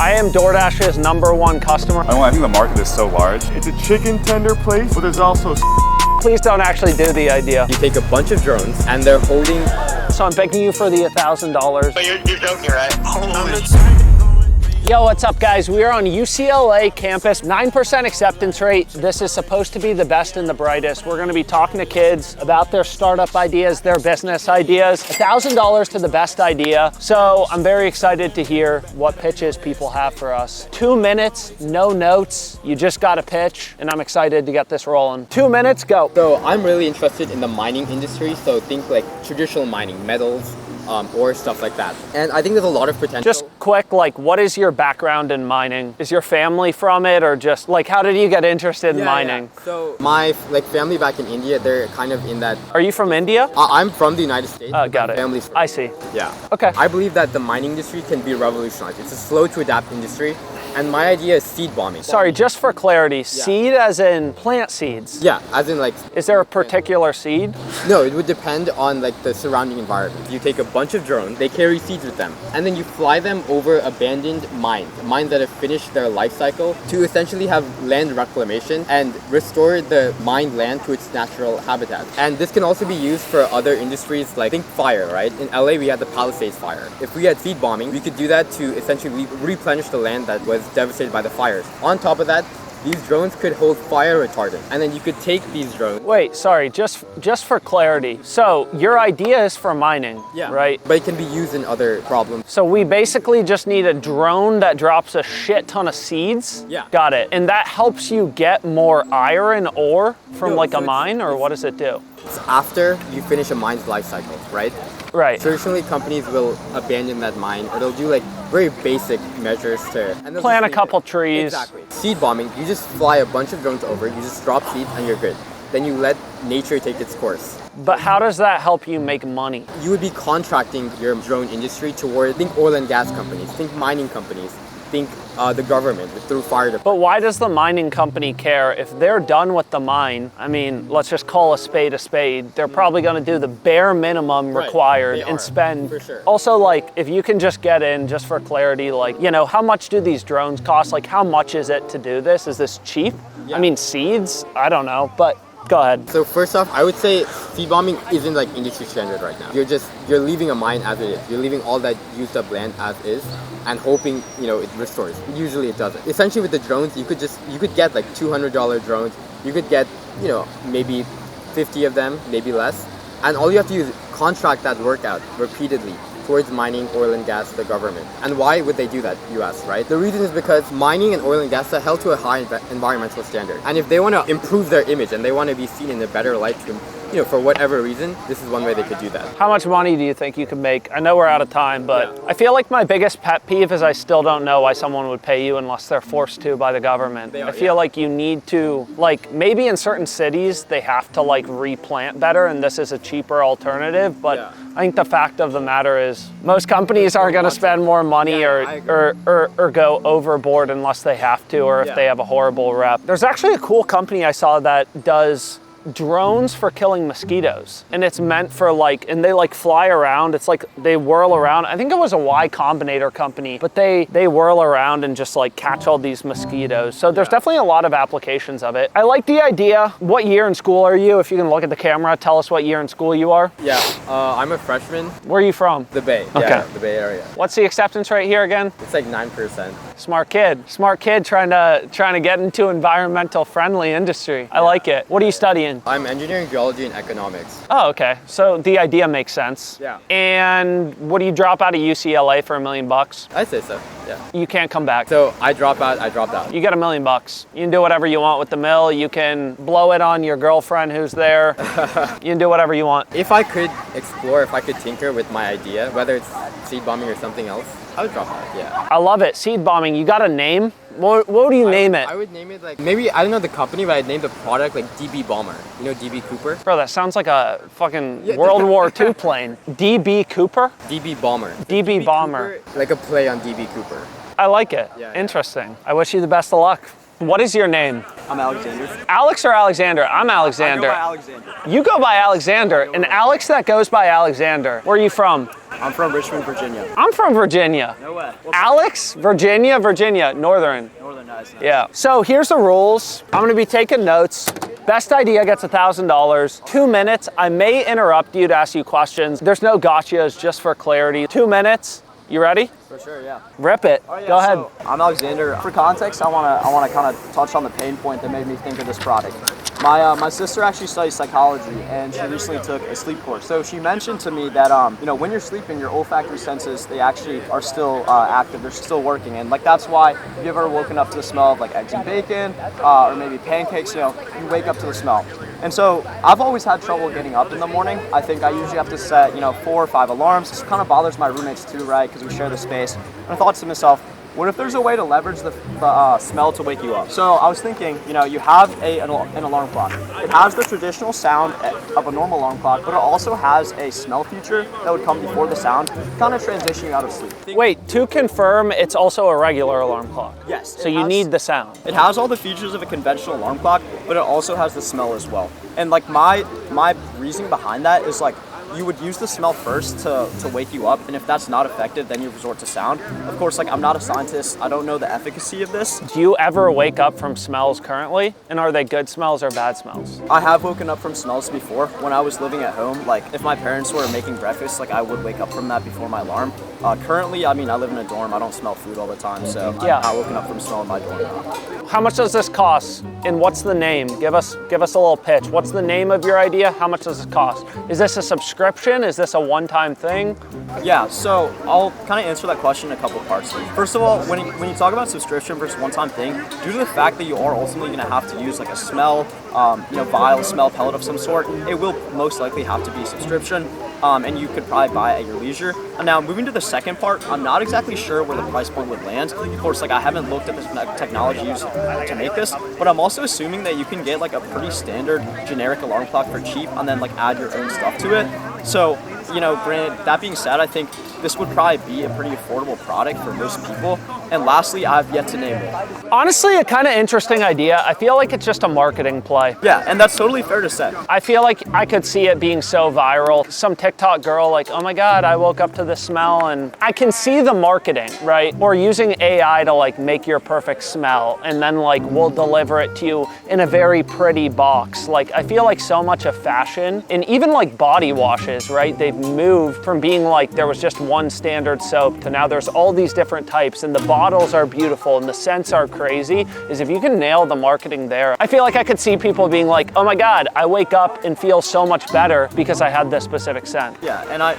I am DoorDash's #1 customer. I think the market is so large. It's a chicken tender place, but there's also Please don't actually do the idea. You take a bunch of drones and they're holding... So I'm begging you for the $1,000. But you're joking, right? Holy Yo, what's up guys? We are on UCLA campus, 9% acceptance rate. This is supposed to be the best and the brightest. We're gonna be talking to kids about their startup ideas, their business ideas. $1,000 to the best idea. So I'm very excited to hear what pitches people have for us. 2 minutes, no notes. You just got a pitch and I'm excited to get this rolling. 2 minutes, go. So I'm really interested in the mining industry. So think like traditional mining, metals, or stuff like that. And I think there's a lot of potential. Just quick, like what is your background in mining? Is your family from it, or just like how did you get interested in mining? Yeah. So my family back in India, they're kind of in that. Are you from India? I'm from the United States. Got it. Family's from I see. Yeah. Okay. I believe that the mining industry can be revolutionized. It's a slow to adapt industry. And my idea is seed bombing. Sorry, just for clarity, seed as in plant seeds? Yeah, as in like... Is there a particular seed? No, it would depend on like the surrounding environment. You take a bunch of drones, they carry seeds with them, and then you fly them over abandoned mines that have finished their life cycle to essentially have land reclamation and restore the mined land to its natural habitat. And this can also be used for other industries, like think fire, right? In LA, we had the Palisades fire. If we had seed bombing, we could do that to essentially replenish the land that was devastated by the fires. On top of that, these drones could hold fire retardant, and then you could take these drones. Wait, sorry, just for clarity. So your idea is for mining, right? But it can be used in other problems. So we basically just need a drone that drops a shit ton of seeds? Yeah. Got it. And that helps you get more iron ore from like a mine, or what does it do? It's after you finish a mine's life cycle, right? Right. Traditionally, companies will abandon that mine, or they'll do like very basic measures to plant a couple trees. Exactly. Seed bombing, you just fly a bunch of drones over, you just drop seeds and you're good. Then you let nature take its course. But how does that help you make money? You would be contracting your drone industry toward, think oil and gas companies, think mining companies, think the government through fire department. But why does the mining company care? If they're done with the mine, I mean, let's just call a spade a spade. They're probably going to do the bare minimum required and spend. For sure. Also, like, if you can just get in, just for clarity, like, you know, how much do these drones cost? Like, how much is it to do this? Is this cheap? Yeah. I mean, seeds? I don't know, but go ahead. So first off, I would say seed bombing isn't like industry standard right now. You're leaving a mine as it is. You're leaving all that used up land as is and hoping, you know, it restores. Usually it doesn't. Essentially with the drones, you could get like $200 drones. You could get, you know, maybe 50 of them, maybe less. And all you have to do is contract that work out repeatedly towards mining, oil and gas, the government. And why would they do that, you ask, right? The reason is because mining and oil and gas are held to a high environmental standard. And if they want to improve their image and they want to be seen in a better light, you know, for whatever reason, this is one way they could do that. How much money do you think you could make? I know we're out of time, but I feel like my biggest pet peeve is I still don't know why someone would pay you unless they're forced to by the government. I feel like you need to, like, maybe in certain cities they have to like replant better and this is a cheaper alternative, but I think the fact of the matter is most companies aren't going to spend more money or go overboard unless they have to, or if they have a horrible rep. There's actually a cool company I saw that does drones for killing mosquitoes, and it's meant for like, and they like fly around, it's like they whirl around. I think it was a Y Combinator company, but they whirl around and just like catch all these mosquitoes. So there's definitely a lot of applications of it. I like the idea. What year in school are you? If you can look at the camera, tell us what year in school you are. Yeah, I'm a freshman. Where are you from? The Bay. Okay. Yeah, the Bay Area. What's the acceptance rate here again? It's like 9%. Smart kid trying to get into environmental friendly industry. I like it. What are you studying? I'm engineering, geology, and economics. Oh, okay. So the idea makes sense. Yeah. And what do you drop out of UCLA for $1 million? I'd say so, yeah. You can't come back. So I dropped out. You get $1 million. You can do whatever you want with the mill. You can blow it on your girlfriend who's there. You can do whatever you want. If I could explore, if I could tinker with my idea, whether it's seed bombing or something else, I would drop out, yeah. I love it. Seed bombing. You got a name? What do you name it? I would name it like, maybe, I don't know the company, but I'd name the product like DB Bomber. You know DB Cooper? Bro, that sounds like a fucking World War II plane. DB Cooper? DB Bomber. DB Bomber. Cooper, like a play on DB Cooper. I like it. Yeah. Interesting. I wish you the best of luck. What is your name? I'm Alexander. Alex or Alexander? I'm Alexander. I go by Alexander. You go by Alexander, and Alex that goes by Alexander. Where are you from? I'm from Richmond, Virginia. I'm from Virginia. No way. Alex, Virginia, Northern. Northern, nice. Yeah. So here's the rules. I'm gonna be taking notes. Best idea gets $1,000. 2 minutes. I may interrupt you to ask you questions. There's no gotchas, just for clarity. 2 minutes. You ready? For sure, yeah. Rip it. Oh, yeah, Go ahead. So I'm Alexander. For context, I wanna kind of touch on the pain point that made me think of this product. My sister actually studies psychology, and she recently took a sleep course. So she mentioned to me that when you're sleeping, your olfactory senses, they actually are still active. They're still working, and like that's why if you ever woken up to the smell of like eggs and bacon, or maybe pancakes, you wake up to the smell. And so I've always had trouble getting up in the morning. I think I usually have to set 4 or 5 alarms. This kind of bothers my roommates too, right? Because we share the space. And I thought to myself, what if there's a way to leverage the smell to wake you up? So I was thinking, you have an alarm clock. It has the traditional sound of a normal alarm clock, but it also has a smell feature that would come before the sound, kind of transition you out of sleep. Wait, to confirm, it's also a regular alarm clock. Yes. So you need the sound. It has all the features of a conventional alarm clock, but it also has the smell as well. And like my reasoning behind that is like, you would use the smell first to wake you up, and if that's not effective, then you resort to sound. Of course, like I'm not a scientist, I don't know the efficacy of this. Do you ever wake up from smells currently? And are they good smells or bad smells? I have woken up from smells before. When I was living at home, like if my parents were making breakfast, like I would wake up from that before my alarm. Currently, I live in a dorm, I don't smell food all the time, so Yeah. I'm not woken up from smell in my dorm. How much does this cost? And what's the name? Give us a little pitch. What's the name of your idea? How much does it cost? Is this a subscription? Is this a one-time thing? Yeah, so I'll kind of answer that question in a couple parts. First of all, when you talk about subscription versus one-time thing, due to the fact that you are ultimately going to have to use like a smell, vial, smell pellet of some sort, it will most likely have to be a subscription, and you could probably buy it at your leisure. And now moving to the second part, I'm not exactly sure where the price point would land. Of course, like I haven't looked at the technology used to make this, but I'm also assuming that you can get like a pretty standard generic alarm clock for cheap and then like add your own stuff to it. So, granted, that being said, I think this would probably be a pretty affordable product for most people. And lastly, I've yet to name it. Honestly, a kind of interesting idea. I feel like it's just a marketing play. Yeah, and that's totally fair to say. I feel like I could see it being so viral. Some TikTok girl like, oh my God, I woke up to the smell, and I can see the marketing, right? Or using AI to like make your perfect smell, and then like we'll deliver it to you in a very pretty box. Like I feel like so much of fashion and even like body washes, right? They've moved from being like there was just one standard soap to now there's all these different types, and the bottles are beautiful and the scents are crazy. Is if you can nail the marketing there, I feel like I could see people being like, oh my God, I wake up and feel so much better because I had this specific scent. Yeah, and I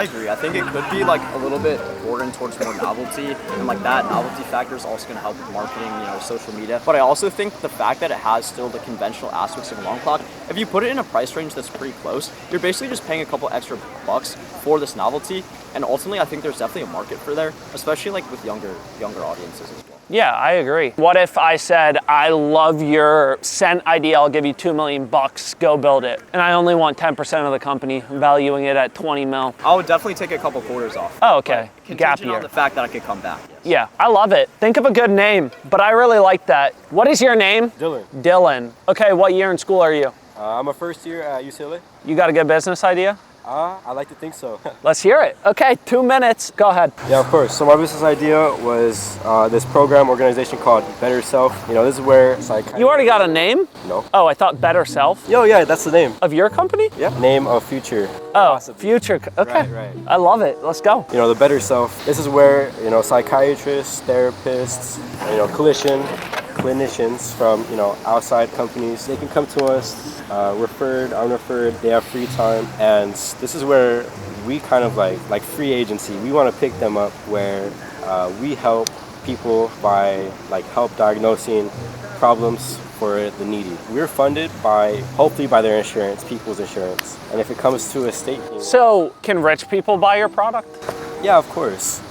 agree. I think it could be like a little bit bordered towards more novelty, and like that novelty factor is also going to help with marketing, social media. But I also think the fact that it has still the conventional aspects of a alarm clock, if you put it in a price range that's pretty close, you're basically just paying a couple extra bucks for this novelty. And ultimately, I think there's definitely a market for there, especially like with younger audiences as well. Yeah, I agree. What if I said, I love your scent idea, I'll give you $2 million, go build it. And I only want 10% of the company, valuing it at 20 mil. I would definitely take a couple quarters off. Oh, okay. Gap Contingent on year. the fact that I could come back. Yes. Yeah, I love it. Think of a good name, but I really like that. What is your name? Dylan. Dylan. Okay, what year in school are you? I'm a first year at UCLA. You got a good business idea? I like to think so. Let's hear it. Okay, 2 minutes. Go ahead. Yeah, of course. So my business idea was this program organization called Better Self. This is where You already got a name? No. Oh, I thought Better Self. Yo, yeah, that's the name. Of your company? Yeah. Name of future. Oh, Possibly. Future. Okay. Right. I love it. Let's go. The Better Self. This is where psychiatrists, therapists, clinicians from outside companies, they can come to us, referred, unreferred, they have free time, and this is where we kind of like free agency. We want to pick them up where we help people by help diagnosing problems for the needy. We're funded hopefully by their insurance, people's insurance, and if it comes to a state. So, can rich people buy your product? Yeah, of course.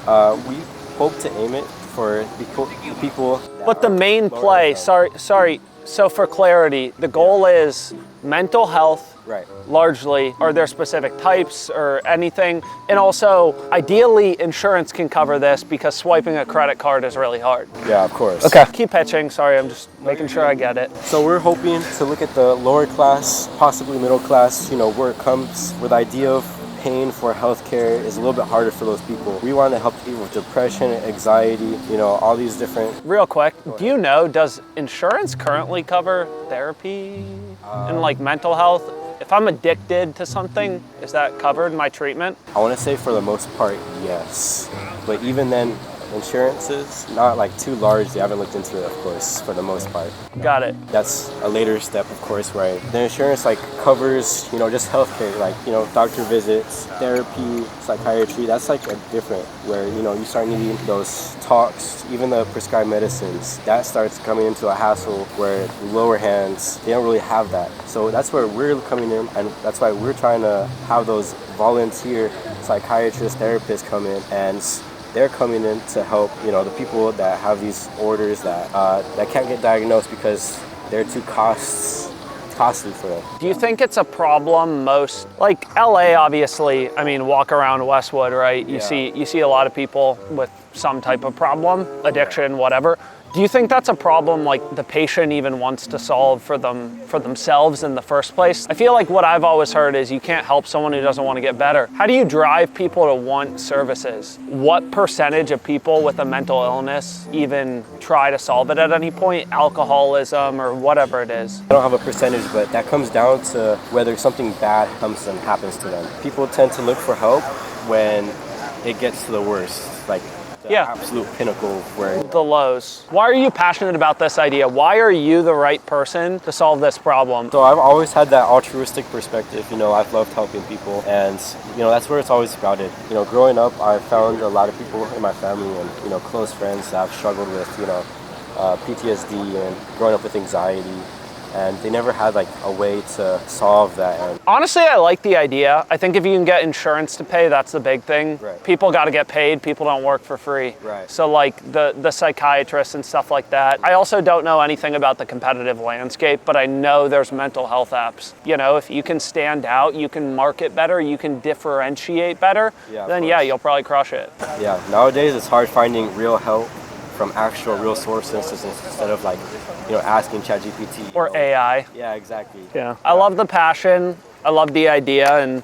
We hope to aim it for the people. But the main play, sorry. So for clarity, the goal is mental health Right. Largely, are there specific types or anything? And also, ideally, insurance can cover this because swiping a credit card is really hard. Yeah, of course. Okay. Keep pitching. Sorry, I'm just making sure I get it. So we're hoping to look at the lower class, possibly middle class, where it comes where the idea of paying for healthcare is a little bit harder for those people. We want to help people with depression, anxiety, all these different. Real quick, do you know, does insurance currently cover therapy and like mental health? If I'm addicted to something, is that covered in my treatment? I want to say for the most part, yes. But even then, insurances, not like too large. They haven't looked into it, of course, for the most part. Got it. That's a later step, of course, right? The insurance covers, just healthcare, doctor visits, therapy, psychiatry. That's a different where, you start needing those talks, even the prescribed medicines. That starts coming into a hassle where the lower hands, they don't really have that. So that's where we're coming in, and that's why we're trying to have those volunteer psychiatrists, therapists come in, and they're coming in to help, the people that have these orders that can't get diagnosed because they're too costly for them. Do you think it's a problem most, like LA obviously, walk around Westwood, right? You see a lot of people with some type of problem, addiction, whatever. Do you think that's a problem the patient even wants to solve for themselves in the first place? I feel like what I've always heard is you can't help someone who doesn't want to get better. How do you drive people to want services? What percentage of people with a mental illness even try to solve it at any point? Alcoholism or whatever it is. I don't have a percentage, but that comes down to whether something bad comes and happens to them. People tend to look for help when it gets to the worst, absolute pinnacle where the lows. Why are you passionate about this idea? Why are you the right person to solve this problem? So I've always had that altruistic perspective. I've loved helping people, and that's where it's always sprouted. Growing up, I found a lot of people in my family and close friends that have struggled with PTSD and growing up with anxiety. And they never had a way to solve that. And honestly, I like the idea. I think if you can get insurance to pay, that's the big thing. Right. People got to get paid. People don't work for free. Right. So the psychiatrists and stuff like that. I also don't know anything about the competitive landscape, but I know there's mental health apps. If you can stand out, you can market better, you can differentiate better, then you'll probably crush it. Yeah, nowadays it's hard finding real help from actual real sources instead of asking ChatGPT. Or AI. Yeah, exactly. Yeah. I love the passion. I love the idea. And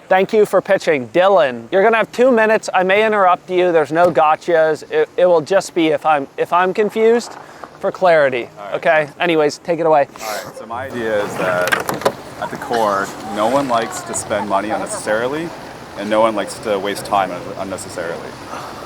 thank you for pitching. Dylan, you're going to have 2 minutes. I may interrupt you. There's no gotchas. It will just be if I'm confused for clarity. Right. Okay? Anyways, take it away. All right. So my idea is that at the core, no one likes to spend money unnecessarily, and no one likes to waste time unnecessarily.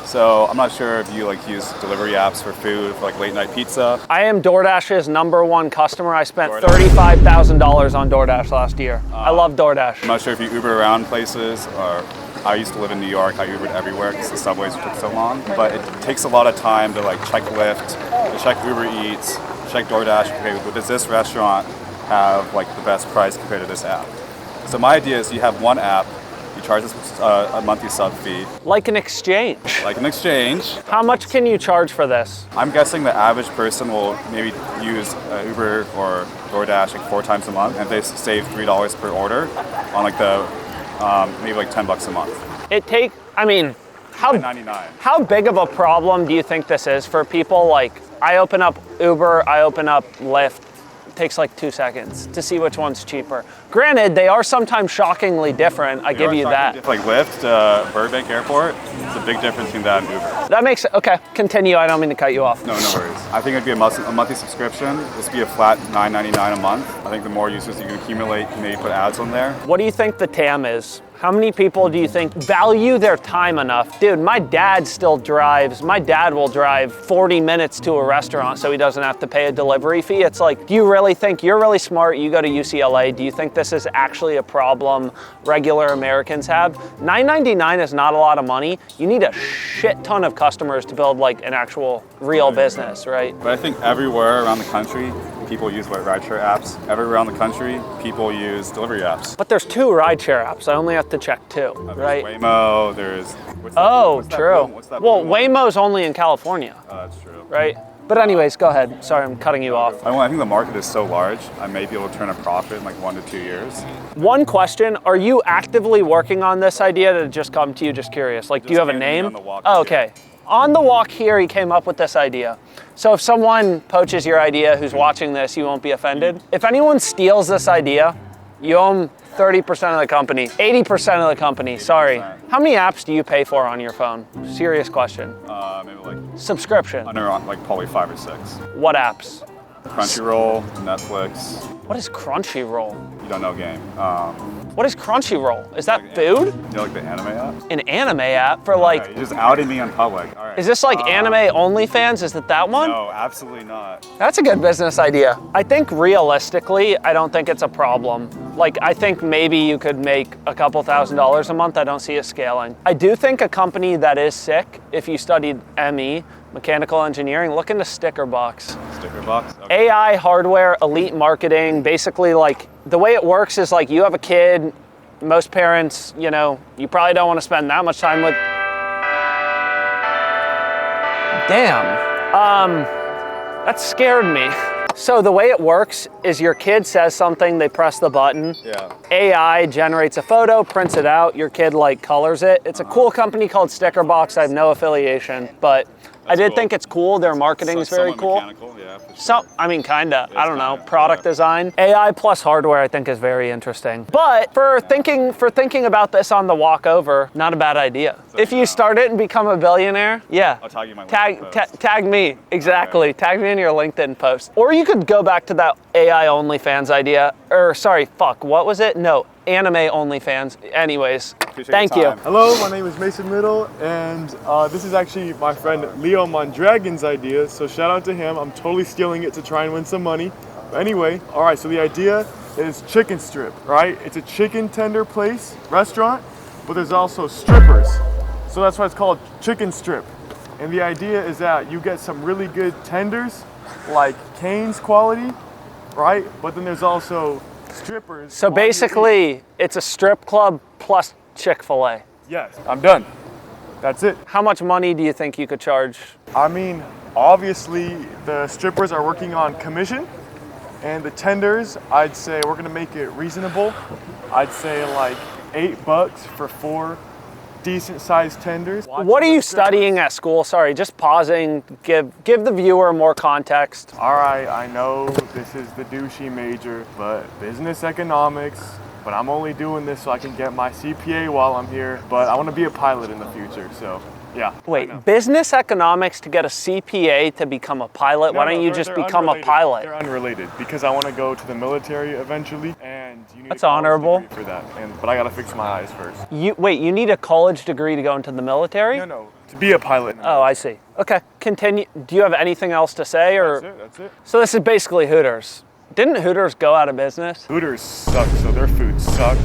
So I'm not sure if you use delivery apps for food, for late night pizza. I am DoorDash's #1 customer. I spent $35,000 on DoorDash last year. I love DoorDash. I'm not sure if you Uber around places, or I used to live in New York. I Ubered everywhere because the subways took so long. But it takes a lot of time to check Lyft, to check Uber Eats, check DoorDash. Okay, does this restaurant have the best price compared to this app? So my idea is you have one app. You charge us a monthly sub fee. Like an exchange. Like an exchange. How much can you charge for this? I'm guessing the average person will maybe use Uber or DoorDash 4 times a month, and they save $3 per order on maybe $10 a month. How big of a problem do you think this is for people? I open up Uber, I open up Lyft. It takes 2 seconds to see which one's cheaper. Granted, they are sometimes shockingly different. I give you that. Lyft, Burbank Airport, it's a big difference between that and Uber. That makes it, okay, continue. I don't mean to cut you off. No worries. I think it'd be a monthly subscription. This would be a flat $9.99 a month. I think the more users you can accumulate, maybe put ads on there. What do you think the TAM is? How many people do you think value their time enough? Dude, my dad still drives. My dad will drive 40 minutes to a restaurant so he doesn't have to pay a delivery fee. It's do you really think, you're really smart, you go to UCLA, do you think this is actually a problem regular Americans have? $9.99 is not a lot of money. You need a shit ton of customers to build an actual real business, right? But I think everywhere around the country, people use rideshare apps. Everywhere around the country, people use delivery apps. But there's 2 rideshare apps. I only have to check 2, right? There's Waymo, there's... True. Well, Waymo's only in California. That's true. Right? But anyways, go ahead. Sorry, I'm cutting you off. I think the market is so large, I may be able to turn a profit in like 1 to 2 years. One question, are you actively working on this idea? Did it just come to you, just curious? Like, do you have a came to me name? on the walk Oh, here. okay. On the walk here, he came up with this idea. So if someone poaches your idea who's watching this, you won't be offended. If anyone steals this idea, you own 30% of the company, 80% of the company, sorry. How many apps do you pay for on your phone? Serious question. Maybe like Subscription. under like probably 5 or 6. What apps? Crunchyroll, Netflix. What is Crunchyroll? You don't know game. What is Crunchyroll? Is that food? You know like the anime app? An anime app for like, You just outed me in public. All right. is this like anime OnlyFans? Is it that one? No, absolutely not. That's a good business idea. I think realistically, I don't think it's a problem. Like, I think maybe you could make a couple $1,000s a month. I don't see it scaling. I do think a company that is sick, if you studied ME, mechanical engineering, look into Sticker Box. Sticker box? Okay. AI, hardware, elite marketing, basically like the way it works is like you have a kid, most parents, you know, you probably don't want to spend that much time with. Damn, that scared me. So the way it works is your kid says something, they press the button. Yeah. AI generates a photo, prints it out, your kid like colors it. It's a cool company called Sticker Box. I have no affiliation, but I did cool. think it's cool. Their marketing is very Somewhat cool. mechanical, yeah, for sure. So, I mean, kinda. I don't know. kinda, Product yeah. design. AI plus hardware, I think, is very interesting. But for thinking about this on the walk over, not a bad idea. If you start it and become a billionaire, yeah. I'll tag you in my LinkedIn post. Tag me. Exactly. Okay. Tag me in your LinkedIn post. Or you could go back to that AI OnlyFans idea. Or sorry, fuck. What was it? No, anime OnlyFans. Anyways, Appreciate thank your you. time. Hello, my name is Mason Middle, and this is actually my friend Leo Mondragon's idea, so shout out to him. I'm totally stealing it to try and win some money. But anyway, all right, so the idea is chicken strip, right? It's a chicken tender place, restaurant, but there's also strippers. So that's why it's called chicken strip. And the idea is that you get some really good tenders, like Cane's quality, right? But then there's also strippers. So while you eat. basically, it's a strip club plus Chick-fil-A. Yes, I'm done. That's it. How much money do you think you could charge? I mean, obviously the strippers are working on commission, and the tenders, I'd say we're gonna make it reasonable. I'd say like $8 for 4 decent sized tenders. What are you studying at school? Sorry, just pausing. Give the viewer more context. All right, I know this is the douchey major, but business economics. But I'm only doing this so I can get my CPA while I'm here. But I want to be a pilot in the future, so yeah. Wait, business economics to get a CPA to become a pilot? Why don't you just become a pilot? They're unrelated because I want to go to the military eventually, and you need That's a college honorable. degree for that. But I gotta fix my eyes first. You need a college degree to go into the military? No, to be a pilot. Oh, I see. Okay, continue. Do you have anything else to say, or? That's it. So this is basically Hooters. Didn't Hooters go out of business? Hooters sucked, so their food sucked,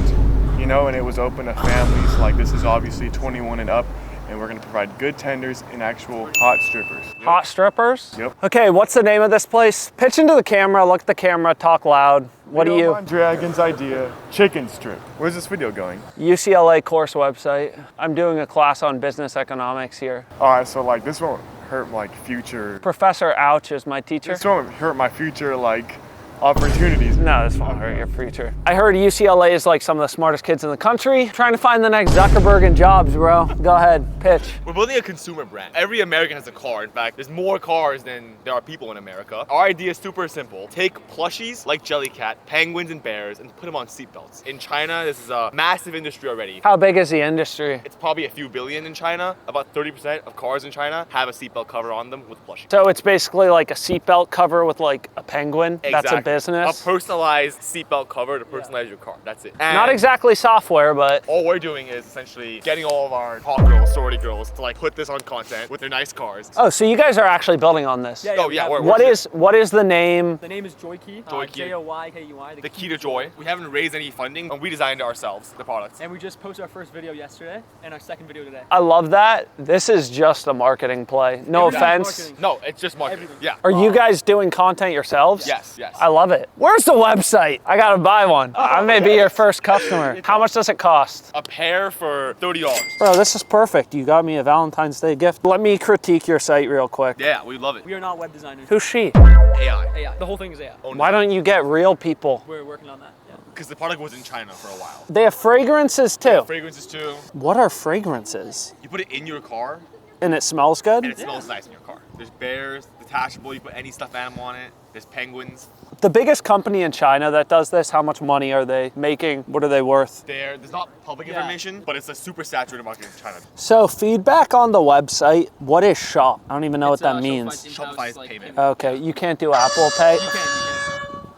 you know, and it was open to families. Like, this is obviously 21 and up, and we're gonna provide good tenders and actual hot strippers. Hot strippers? Yep. Okay, what's the name of this place? Pitch into the camera, look at the camera, talk loud. What do you? Dragon's idea, chicken strip. Where's this video going? UCLA course website. I'm doing a class on business economics here. All right, so like this won't hurt like future. Professor Ouch is my teacher. This won't hurt my future like opportunities. No, this won't hurt your future. I heard UCLA is like some of the smartest kids in the country. Trying to find the next Zuckerberg in jobs, bro. Go ahead, pitch. We're building a consumer brand. Every American has a car. In fact, there's more cars than there are people in America. Our idea is super simple. Take plushies like Jellycat, penguins and bears, and put them on seatbelts. In China, this is a massive industry already. How big is the industry? It's probably a few billion in China. About 30% of cars in China have a seatbelt cover on them with plushies. So it's basically like a seatbelt cover with like a penguin. That's a Exactly. business. A personalized seatbelt cover to personalize your car. That's it. And Not exactly software, but all we're doing is essentially getting all of our hot girls, sorority girls, to like put this on content with their nice cars. oh, so you guys are actually building on this. Oh yeah, we're What is the name? The name is Joykey. Joykey. J-O-Y-K-E-Y. the key to joy? We haven't raised any funding, and we designed it ourselves, the products. And we just posted our first video yesterday and our second video today. I love that. This is just a marketing play. No Everything's offense. marketing. No, it's just marketing. Everything. Yeah. Are you guys doing content yourselves? Yes, yes. I love it. Where's the website? I gotta buy one. I may be your first customer. How much does it cost? A pair for $30. Bro, this is perfect. You got me a Valentine's Day gift. Let me critique your site real quick. Yeah, we love it. We are not web designers. Who's she? AI. AI. The whole thing is AI. Why don't you get real people? We're working on that. Yeah. Because the product was in China for a while. They have fragrances too. Fragrances too. What are fragrances? You put it in your car And it smells good? and it smells nice in your car. There's bears, detachable, you put any stuffed animal on it. There's penguins. The biggest company in China that does this, how much money are they making? What are they worth? There's not public information, but it's a super saturated market in China. So feedback on the website. What is shop? I don't even know what that means. Shopify is payment. Okay, you can't do Apple Pay. You can.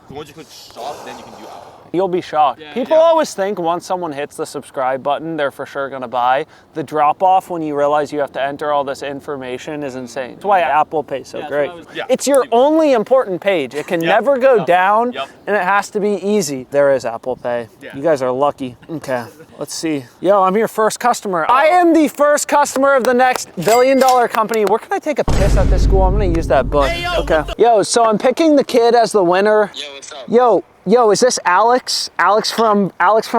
So once you click shop, then you can do Apple Pay. You'll be shocked. Yeah, People always think once someone hits the subscribe button, they're for sure gonna buy. The drop off when you realize you have to enter all this information is insane. That's why Apple Pay is so great. Yeah. It's your only important page. It can never go down, and it has to be easy. There is Apple Pay. Yeah. You guys are lucky. Okay, let's see. Yo, I'm your first customer. I am the first customer of the next billion-dollar company. Where can I take a piss at this school? I'm gonna use that book. Hey, okay. Yo, so I'm picking the kid as the winner. Yo, what's up? Yo, is this Alex? Alex from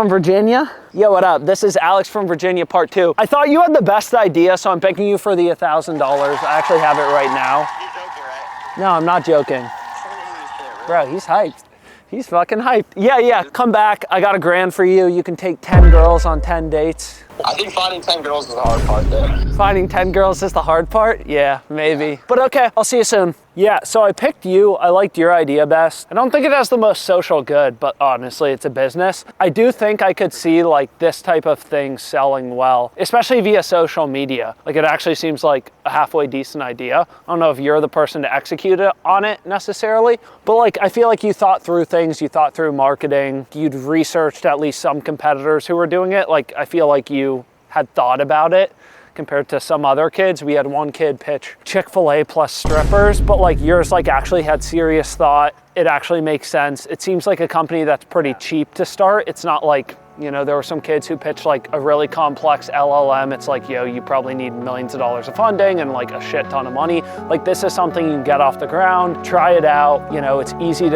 Virginia? Yo, what up? This is Alex from Virginia part 2. I thought you had the best idea, so I'm picking you for the $1,000. I actually have it right now. You're joking, right? No, I'm not joking. Really? Bro, he's hyped. He's fucking hyped. Yeah, come back. I got $1,000 for you. You can take 10 girls on 10 dates. I think finding 10 girls is the hard part there. Finding 10 girls is the hard part? Yeah, maybe. But okay, I'll see you soon. Yeah, so I picked you. I liked your idea best. I don't think it has the most social good, but honestly, it's a business. I do think I could see like this type of thing selling well, especially via social media. Like it actually seems like a halfway decent idea. I don't know if you're the person to execute it on it necessarily, but like I feel like you thought through things, you thought through marketing, you'd researched at least some competitors who were doing it. Like I feel like you had thought about it. Compared to some other kids, we had one kid pitch Chick-fil-A plus strippers, but like yours like actually had serious thought. It actually makes sense. It seems like a company that's pretty cheap to start. It's not like, you know, there were some kids who pitched like a really complex LLM. It's like, yo, you probably need millions of dollars of funding and like a shit ton of money. Like this is something you can get off the ground, try it out. You know, it's easy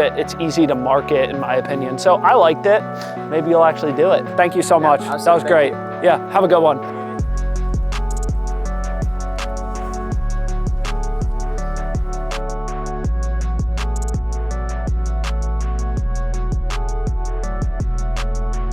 to market in my opinion. So I liked it. Maybe you'll actually do it. Thank you so much. That was great. Yeah, have a good one.